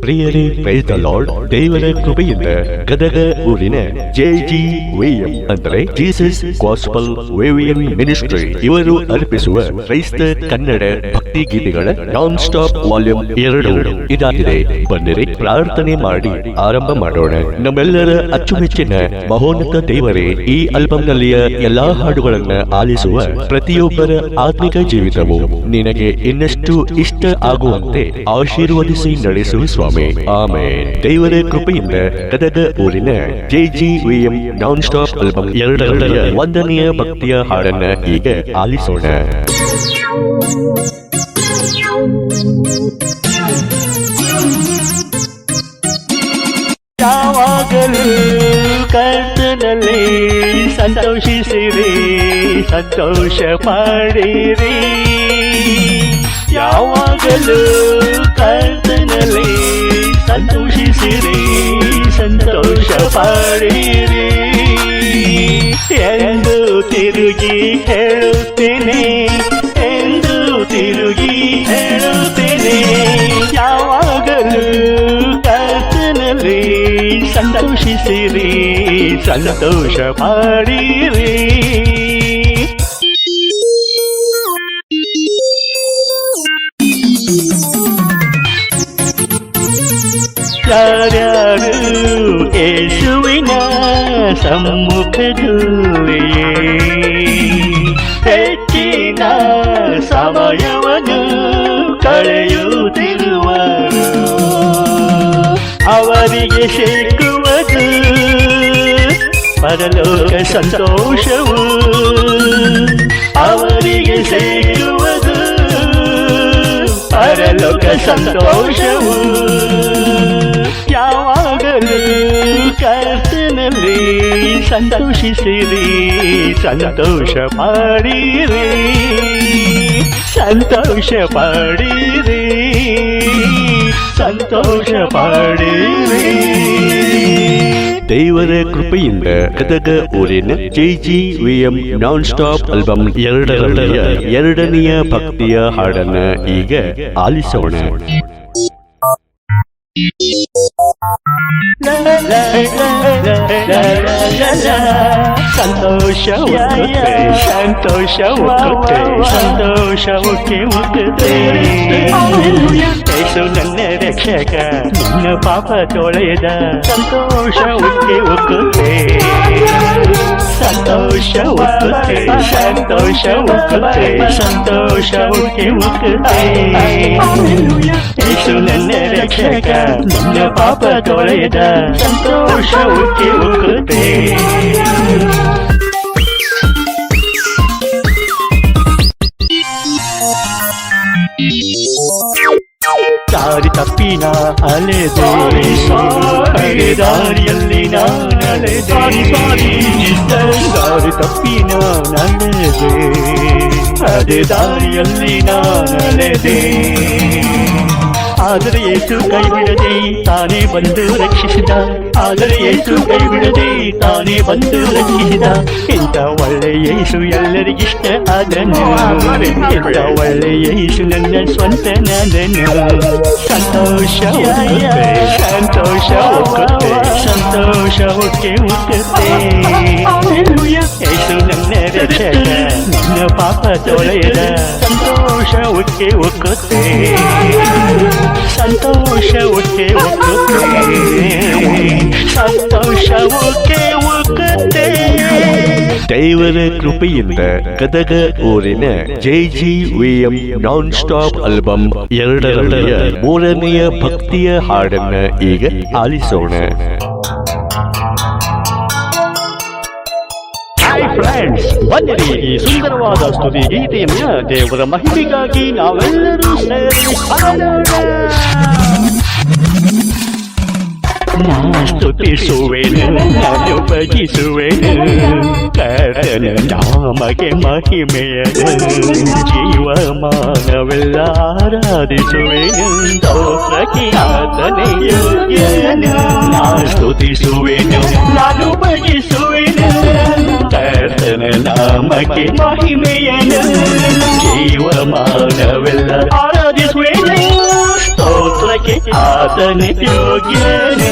ಪ್ರಿಯರೇ, praise the lord. ದೇವರ ಕೃಪೆಯಿಂದ ಗದಗ ಊರಿನ JGVM ಅಂದರೆ ಜೀಸಸ್ ಗಾಸ್ಪಲ್ ವೇವಿಯನ್ ಮಿನಿಸ್ಟ್ರಿ ಇವರು ಅರ್ಪಿಸುವ ಕ್ರೈಸ್ತ ಕನ್ನಡ ಭಕ್ತಿ ಗೀತೆಗಳ ನಾನ್ ಸ್ಟಾಪ್ ವಾಲ್ಯೂಮ್ 2 ಇದಾಗಿದೆ. ಬನ್ನಿರಿ, ಪ್ರಾರ್ಥನೆ ಮಾಡಿ ಆರಂಭ ಮಾಡೋಣ. ನಮ್ಮೆಲ್ಲರ ಅಚ್ಚುಮೆಚ್ಚಿನ ಮಹೋನ್ನತ ದೇವರೇ, ಈ ಆಲ್ಬಂನಲ್ಲಿಯ ಎಲ್ಲಾ ಹಾಡುಗಳನ್ನ ಆಲಿಸುವ ಪ್ರತಿಯೊಬ್ಬರ ಆತ್ಮಿಕ ಜೀವಿತವು ನಿನಗೆ ಇನ್ನಷ್ಟು ಇಷ್ಟ ಆಗುವಂತೆ ಆಶೀರ್ವದಿಸಿ ನಡೆಸು ಸ್ವಾಮಿ. ಆಮೇನ್. ದೇವರ ಕೃಪೆಯಿಂದ ಗದಗ ಊರಿನ JGVM ನಾನ್ ಸ್ಟಾಪ್ ಆಲ್ಬಮ್ 2ರ 1ನೆಯ ಭಕ್ತಿಯ ಹಾಡನ್ನ ಈಗ ಆಲಿಸೋಣ. ಯಾವಾಗಲೂ ಕರ್ತನಲ್ಲಿ ಸಂತೋಷಿಸಿರಿ, ಸಂತೋಷ ಪಡಿರಿ. ಯಾವಾಗಲೂ ಕರ್ತನಲ್ಲಿ ಸಂತೋಷಿಸಿರಿ, ಸಂತೋಷ ಪಡಿರಿ ಎಂದು ತಿರುಗಿ ಹೇಳುತ್ತೇನೆ, ಎಂದು ತಿರುಗಿ ಹೇಳುತ್ತೇನೆ. ಯಾವಾಗಲೂ ಕರ್ತನಲ್ಲಿ ಸಂತೋಷಿಸಿರಿ, ಸಂತೋಷ ಪಡಿರಿ. ಯಾರ್ಯಾರು ಯೇಸುವಿನ ಸಮ್ಮುಖದಲ್ಲಿಯೇ ಹೆಚ್ಚಿನ ಸಮಯವನ್ನು ಕಳೆಯುತ್ತಿರುವರು, ಅವರಿಗೆ ಸಿಕ್ಕುವುದು ಪರಲೋಕ ಸಂತೋಷವು, ಅವರಿಗೆ ಸಿಕ್ಕುವುದು ಪರಲೋಕ ಸಂತೋಷವು. ಯಾವಾಗಲೂ ಕರ್ತನಲ್ಲಿ ಸಂತೋಷಿಸಿರಿ, ಸಂತೋಷ ಪಡಿರಿ, ಸಂತೋಷ ಪಡಿರಿ, ಸಂತೋಷ ಪಡಿರಿ. ದೇವರ ಕೃಪೆಯಿಂದ ಗದಗ ಊರಿನ JGVM ನಾನ್ ಸ್ಟಾಪ್ ಆಲ್ಬಮ್ 2ರ 2ನೆಯ ಭಕ್ತಿಯ ಹಾಡನ್ನ ಈಗ ಆಲಿಸೋಣ. ಸಂತೋಷವಾಗುತ್ತೆ, ಸಂತೋಷವಾಗುತ್ತೆ, ಸಂತೋಷಕ್ಕೆ ಮುಗುತ್ತೆ. ಯೇಸು ನನ್ನ ರಕ್ಷಕ, ನನ್ನ ಪಾಪ ತೊಳೆದ, ಸಂತೋಷಕ್ಕೆ ಮುಗುತ್ತೆ, ಸಂತೋಷವಾಗುತ್ತೆ, ಸಂತೋಷವಾಗುತ್ತೆ, ಸಂತೋಷಕ್ಕೆ ಮುಗುತ್ತೆ. ಯೇಸು ನನ್ನ ರಕ್ಷಕ, ನನ್ನ ಪಾಪ ತೊಳೆದ, ಸಂತೋಷಕ್ಕೆ ಮುಗುತ್ತೆ. ದಾರಿ ತಪ್ಪಿನ ಅಲೆದೆ, ದಾರಿಯಲ್ಲಿ ನಾನಲೆದೆ, ದಾರಿ ತಪ್ಪಿನ ನಲೆದೆ, ಅದೇ ದಾರಿಯಲ್ಲಿ ನಾನಲೆದೆ. ಆದರೆ ಯೇಸು ಕೈ ಬಿಡದೆ ತಾನೇ ಬಂದು ರಕ್ಷಿಸಿದ, ಆದರೆ ಯೇಸು ಕೈ ಬಿಡದೆ ತಾನೇ ಬಂದು ರಕ್ಷಿಸಿದ. ಇಂಥ ಒಳ್ಳೆ ಯೇಸು ಎಲ್ಲರಿಗಿಷ್ಟ ಆದನು, ಇಂಥ ಒಳ್ಳೆ ಯೇಸು ನನ್ನ ಸ್ವಂತ ನಾದನು. ಸಂತೋಷವಾಗುತ್ತೆ, ಸಂತೋಷವಾಗುತ್ತೆ, ಸಂತೋಷಕ್ಕೆ ಮುಟ್ಟುತ್ತೆ. ಯೇಸು ನನ್ನ ರಕ್ಷಕ, ನನ್ನ ಪಾಪ ತೊಳೆದ, ಸಂತೋಷಕ್ಕೆ ಒಕ್ಕುತ್ತೆ, ಸಂತೋಷಕ್ಕೆ ಒಕ್ಕುತ್ತೆ, ಸಂತೋಷಕ್ಕೆ ಒಕ್ಕುತ್ತೆ. ದೇವರ ಕೃಪೆಯಿಂದ ಗದಗ ಊರಿನ JGVM ನಾನ್ ಸ್ಟಾಪ್ ಆಲ್ಬಮ್ 2ರ 3ನೆಯ ಭಕ್ತಿಯ ಹಾಡನ್ನ ಈಗ ಆಲಿಸೋಣ. ಹಾಯ್ ಫ್ರೆಂಡ್ಸ್, ಬನ್ನಿರಿ ಈ ಸುಂದರವಾದ ಸ್ತುತಿ ಗೀತೆಯನ್ನ ದೇವರ ಮಹಿಮೆಗಾಗಿ ನಾವೆಲ್ಲರೂ ಸೇರಿ ಹಾಡೋಣ. ಸ್ತುತಿಸುವೆನು, ನಾನು ಭಜಿಸುವೆನು, ಕರ್ತನ ನಾಮಗೆ ಮಹಿಮೆಯನು, ಜೀವಮಾನವೆಲ್ಲ ಆರಾಧಿಸುವೆನು, ಸ್ತೋತ್ರಕ್ಕೆ ಆತನೇ ಯೋಗ್ಯನು. ಸ್ತುತಿಸುವೆನು, ನಾನು ಭಜಿಸುವೆನು, ಕರ್ತನ ನಾಮಕ್ಕೆ ಮಹಿಮೆಯನು, ಜೀವಮಾನವೆಲ್ಲ ಆರಾಧಿಸುವೆನು, ಸ್ತೋತ್ರ ಸ್ತೋತ್ರಕ್ಕೆ ಆತನೇ ಯೋಗ್ಯನು.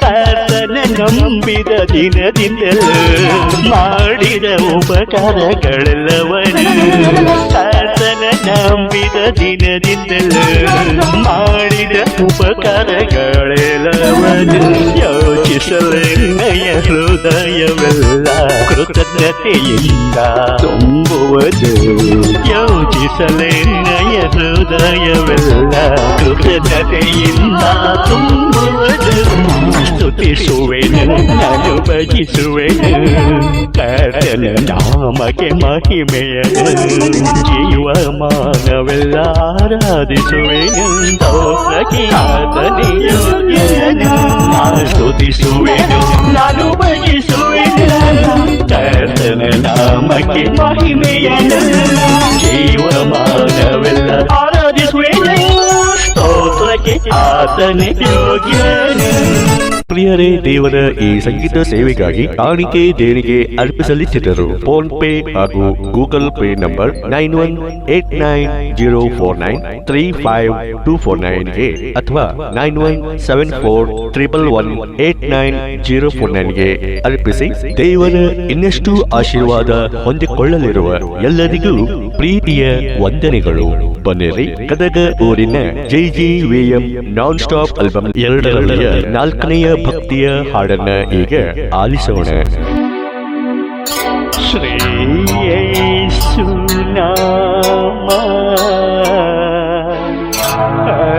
ಕರ್ತನ ನಂಬಿದ ದಿನದಿಂದಲೂ ಮಾಡಿದ ಉಪಕಾರಗಳೆಲ್ಲವನು. ಕರ್ತನ ನಂಬಿದ ದಿನದಿಂದಲೂ ಮಾಡಿದ ಉಪಕಾರಗಳೆಲ್ಲವನು. ಯೋಚಿಸಲೆನ್ನಯ ಹೃದಯವೆಲ್ಲ ಕೃತಜ್ಞತೆಯಿಂದ ತುಂಬುವುದು. ಯೋಚಿಸಲೆನ್ನಯ ಹೃದಯವೆಲ್ಲ ಕೃತಜ್ಞತೆಯಿಂದ ತುಂಬುವುದು. ಸ್ತುತಿಸುವೆನು, ನಾನು ಭಜಿಸುವೆನು ಕರ್ತನ ನಾಮಕ್ಕೆ ಮಹಿಮೆಯನು. ಜೀವಮಾನವೆಲ್ಲ ಆರಾಧಿಸುವೆನು, ಸ್ತೋತ್ರಕ್ಕೆ ಆತನೇ ಯೋಗ್ಯನು. ಸ್ತುತಿಸುವೆನು, ನಾನು ಭಜಿಸುವೆನು ಕರ್ತನ ನಾಮಕ್ಕೆ ಮಹಿಮೆಯನು. ಜೀವಮಾನವೆಲ್ಲ ಆರಾಧಿಸುವೆನು, ಸ್ತೋತ್ರಕ್ಕೆ ಆತನೇ ಯೋಗ್ಯನು. ಪ್ರಿಯರೇ, ದೇವರ ಈ ಸಂಗೀತ ಸೇವೆಗಾಗಿ ಕಾಣಿಕೆ ದೇಣಿಗೆ ಅರ್ಪಿಸಲಿಚ್ಚಿದರು. ಫೋನ್ ಪೇ ಹಾಗೂ ಗೂಗಲ್ ಪೇ ನಂಬರ್ 918904935249 ಅಥವಾ 9174118909 ಅರ್ಪಿಸಿ ದೇವರ ಇನ್ನಷ್ಟು ಆಶೀರ್ವಾದ ಹೊಂದಿಕೊಳ್ಳಲಿರುವ ಎಲ್ಲರಿಗೂ ಪ್ರೀತಿಯ ವಂದನೆಗಳು. ಬನ್ನಿರಿ, ಗದಗ ಊರಿನ JGVM ನಾನ್ ಸ್ಟಾಪ್ ಆಲ್ಬಮ್ 2ರ 4ನೆಯ ಭಕ್ತಿಯ ಹಾಡನ್ನ ಈಗ ಆಲಿಸೋಣ. ಶ್ರೀ ಯೇಸು ನಾಮ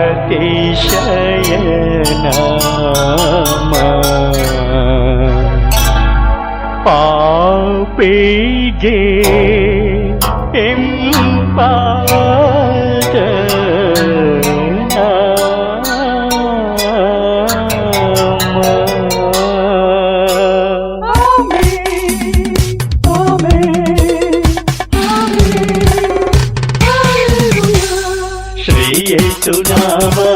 ಅತಿಶಯ ನಾಮ, ಪಾಪಿಗೆ ಯೇಸು ನಾಮ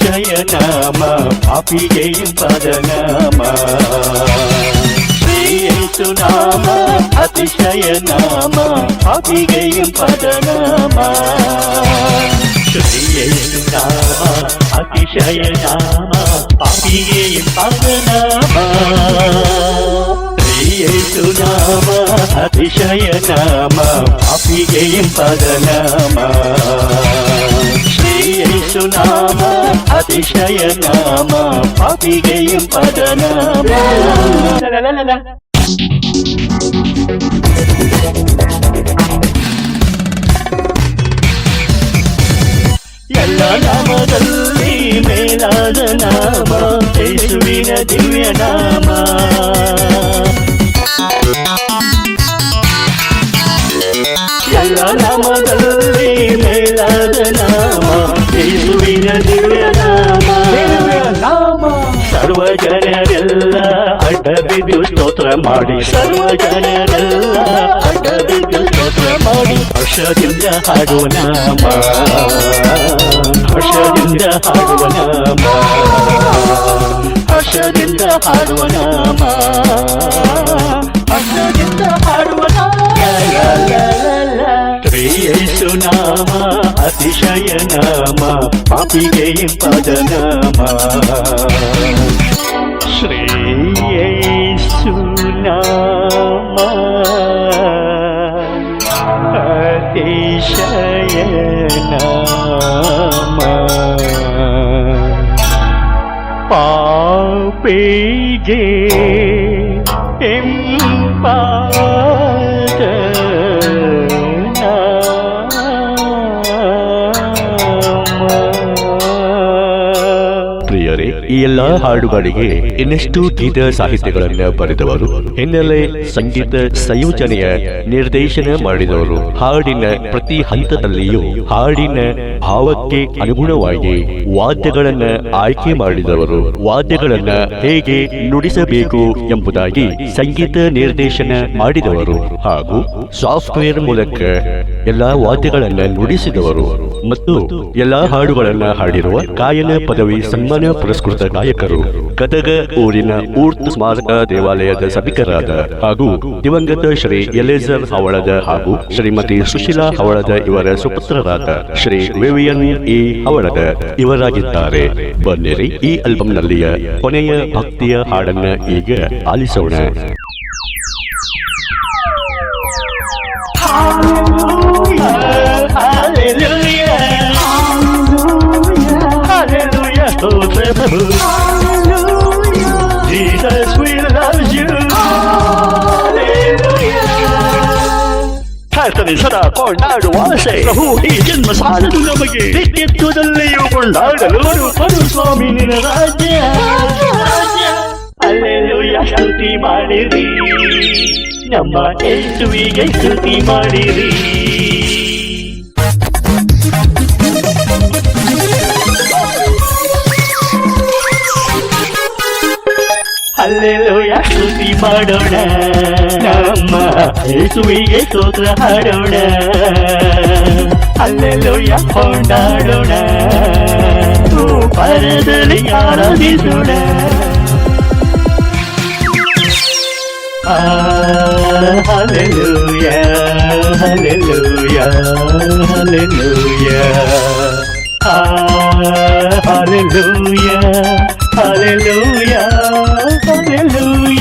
ಅತಿಶಯ ನಾಮ, ಪಾಪಿಗೆ ಇಂಪಾದ ನಾಮ. ಶ್ರೀ ಯೇಸು ನಾಮ ಅತಿಶಯ ನಾಮ, ಪಾಪಿಗೆ ಇಂಪಾದ ನಾಮ. ಶ್ರೀ ಯೇಸು ನಾಮ ಅತಿಶಯ ನಾಮ, ಪಾಪಿಗೆ ಇಂಪಾದ ನಾಮ. ಶ್ರೀ ಯೇಸು ನಾಮ ಅತಿಶಯ ನಾಮ, ಪಾಪಿಗೆ ಇಂಪಾದ ನಾಮ. ಶ್ರೀ ಯೇಸು ನಾಮ ಅತಿಶಯ ನಾಮ, ಪಾಪಿಗೆ ಇಂಪಾದ ನಾಮ. ಎಲ್ಲ ನಾಮದಲ್ಲಿ ಮೇಲಾದ ನಾಮ ಯೇಸುವಿನ ದಿವ್ಯ ನಾಮ. ಎಲ್ಲ ನಾಮದಲ್ಲಿ ಮೇಲಾದ ನಾಮ ಯೇಸುವಿನ ದಿವ್ಯ ನಾಮ. ಸರ್ವ ಜನರೆಲ್ಲ ಅಡ್ಡ ಬಿದ್ದು ಸ್ತೋತ್ರ ಮಾಡಿ, ಸರ್ವ ಜನರೆಲ್ಲ ಅಡ್ಡ ಬಿದ್ದು ಸ್ತೋತ್ರ ಮಾಡಿ, ಹರ್ಷದಿಂದ ಹಾಡುವ ನಾಮ, ಹರ್ಷದಿಂದ ಹಾಡುವ ನಾಮ, ಹರ್ಷದಿಂದ ಹಾಡುವ ನಾಮ, ಹರ್ಷದಿಂದ ಹಾಡುವ ನಾಮ. ಶ್ರೀ ಯೇಸು ನಾಮ ಅತಿಶಯ ನಾಮ, ಪಾಪಿಗೆ ಇಂಪಾದ ನಾಮ. ಶ್ರೀ ಯೇಸು ನಾಮ ಅತಿಶಯ ನಾಮ, ಪಾಪಿಗೆ ಇಂಪಾದ ಪ್ರಿಯರೇ, ಈ ಎಲ್ಲಾ ಹಾಡುಗಳಿಗೆ ಇನ್ನಷ್ಟು ಗೀತ ಸಾಹಿತ್ಯಗಳನ್ನು ಬರೆದವರು, ಹಿನ್ನೆಲೆ ಸಂಗೀತ ಸಂಯೋಜನೆಯ ನಿರ್ದೇಶನ ಮಾಡಿದವರು, ಹಾಡಿನ ಪ್ರತಿ ಹಂತದಲ್ಲಿಯೂ ಹಾಡಿನ ಭಾವಕ್ಕೆ ಅನುಗುಣವಾಗಿ ವಾದ್ಯಗಳನ್ನ ಆಯ್ಕೆ ಮಾಡಿದವರು, ವಾದ್ಯಗಳನ್ನ ಹೇಗೆ ನುಡಿಸಬೇಕು ಎಂಬುದಾಗಿ ಸಂಗೀತ ನಿರ್ದೇಶನ ಮಾಡಿದವರು ಹಾಗೂ ಸಾಫ್ಟ್ವೇರ್ ಮೂಲಕ ಎಲ್ಲಾ ವಾದ್ಯಗಳನ್ನ ನುಡಿಸಿದವರು. ಮತ್ತು ಎಲ್ಲಾ ಹಾಡುಗಳನ್ನ ಹಾಡಿರುವ ಗಾಯನ ಪದವಿ ಸನ್ಮಾನ ಪುರಸ್ಕೃತ ಗಾಯಕರು ಗದಗ ಊರಿನ ಊರ್ತ್ ಸ್ಮಾರಕ ದೇವಾಲಯದ ಸಭಿಕರಾದ ಹಾಗೂ ದಿವಂಗತ ಶ್ರೀ ಎಲೇಜರ್ ಹವಳದ ಹಾಗೂ ಶ್ರೀಮತಿ ಸುಶೀಲಾ ಹವಳದ ಇವರ ಸುಪುತ್ರರಾದ ಶ್ರೀ ವಿವಿಯನ್ ಎ ಹವಳದ ಇವರಾಗಿದ್ದಾರೆ. ಬನ್ನಿರಿ ಈ ಆಲ್ಬಂನಲ್ಲಿಯ ಕೊನೆಯ ಭಕ್ತಿಯ ಹಾಡನ್ನ ಈಗ ಆಲಿಸೋಣ. Jesus, we love you. ಕರ್ತನೆ ಸದಾ ಕೊಂಡಾಡುವ ಆಸೆ ಪ್ರಭು ಈ ಜನ್ಮ ಸಾಲದು ನಮಗೆ ನಿತ್ಯತ್ವದಲ್ಲಿಯೂ ಕೊಂಡಾಡಲು ಬರು ಸ್ವಾಮಿ ನಿನ್ನ ರಾಜ್ಯ. ಅಲ್ಲೆಲ್ಲೂಯ ಸ್ತುತಿ ಮಾಡಿರಿ, ನಮ್ಮ ಯೇಸುವಿಗೆ ಸ್ತುತಿ ಮಾಡಿರಿ. ಅಲ್ಲೆಲ್ಲೂಯ ಸ್ತುತಿ ಮಾಡೋಣ, ನಮ್ಮ ಯೇಸುವಿಗೆ ಸ್ತೋತ್ರ ಹಾಡೋಣ. ಅಲ್ಲೆಲ್ಲೂಯ ಕೊಂಡಾಡೋಣ, ಪರದಲ್ಲಿ ಆರಾಧಿಸೋಣ. Hallelujah hallelujah hallelujah hallelujah hallelujah hallelujah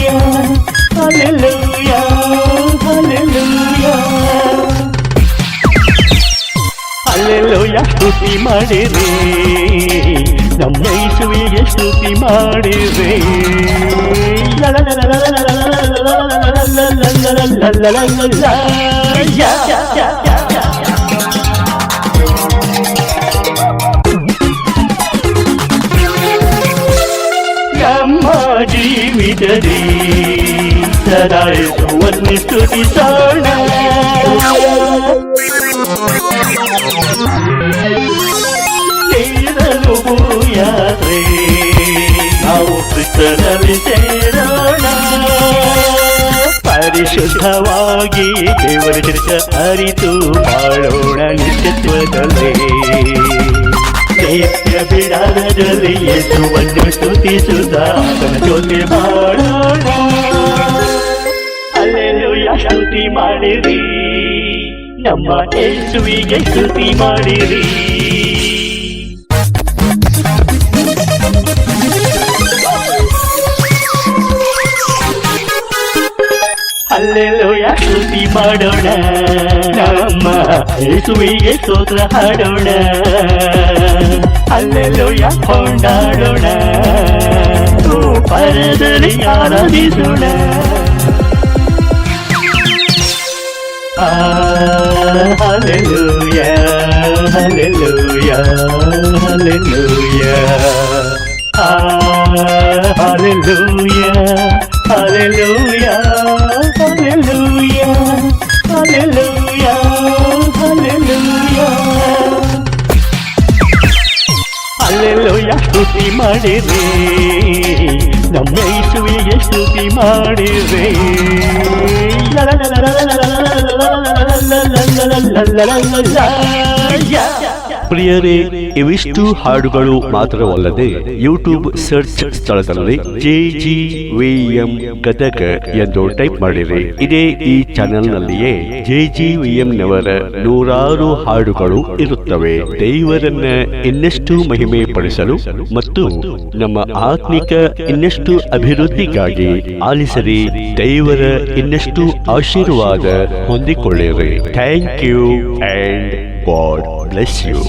hallelujah hallelujah hallelujah ಸ್ತುತಿ ಮಾಡಿರಿ, ನಮ್ಮ ಯೇಸುವಿಗೆ ಸ್ತುತಿ ಮಾಡಿರಿ. ನಮ್ಮ ಜೀವಿತದಿ ಸದಾ ಯೇಸುವನ್ನು ಸ್ತುತಿಸೋಣ. ಸೇರಲು ಯಾತ್ರೆ ನಾವು ಕ್ರಿಸ್ತನಲ್ಲಿ ಸೇರೋಣ. ಪರಿಶುದ್ಧವಾಗಿ ದೇವರ ಚರಿತ್ರ ಅರಿತು ಬಾಳೋಣ ನಿತ್ಯತ್ವದಲ್ಲಿ. ನಿತ್ಯ ಬಿಡಾರದಲ್ಲಿ ಯೇಸುವನ್ನು ಸ್ತುತಿಸುತ್ತಾ ಆತನ ಜೊತೆ ಬಾಳೋಣ. ಅಲ್ಲೆಲ್ಲೂಯ ಸ್ತುತಿ ಮಾಡಿರಿ, ನಮ್ಮ ಯೇಸುವಿಗೆ ಸ್ತುತಿ ಮಾಡಿರಿ. ಅಲ್ಲೆಲ್ಲೂಯ ಸ್ತುತಿ ಮಾಡೋಣ, ನಮ್ಮ ಯೇಸುವಿಗೆ ಸ್ತೋತ್ರ ಹಾಡೋಣ. ಅಲ್ಲೆಲ್ಲೂಯ ಕೊಂಡಾಡೋಣ, ಪರದಲ್ಲಿ ಆರಾಧಿಸೋಣ. Hallelujah hallelujah hallelujah hallelujah hallelujah hallelujah hallelujah hallelujah hallelujah ಸ್ತುತಿ ಮಾಡಿರಿ, ನಮ್ಮ ಯೇಸುವಿಗೆ ಸ್ತುತಿ ಮಾಡಿರಿ. ಪ್ರಿಯರೇ, ಇವಿಷ್ಟು ಹಾಡುಗಳು ಮಾತ್ರವಲ್ಲದೆ ಯೂಟ್ಯೂಬ್ ಸರ್ಚ್ ಸ್ಥಳದಲ್ಲಿ JGVM ಗದಗ ಎಂದು ಟೈಪ್ ಮಾಡಿರಿ. ಇದೇ ಈ ಚಾನೆಲ್ನಲ್ಲಿಯೇ JGVM ನವರ ನೂರಾರು ಹಾಡುಗಳು ಇರುತ್ತವೆ. ದೇವರನ್ನ ಇನ್ನಷ್ಟು ಮಹಿಮೆ ಪಡಿಸಲು ಮತ್ತು ನಮ್ಮ ಆತ್ಮಿಕ ಇನ್ನಷ್ಟು ಅಭಿವೃದ್ಧಿಗಾಗಿ ಆಲಿಸಿರಿ. ದೇವರ ಇನ್ನಷ್ಟು ಆಶೀರ್ವಾದ ಹೊಂದಿಕೊಳ್ಳಿರಿ. Thank you and God bless you.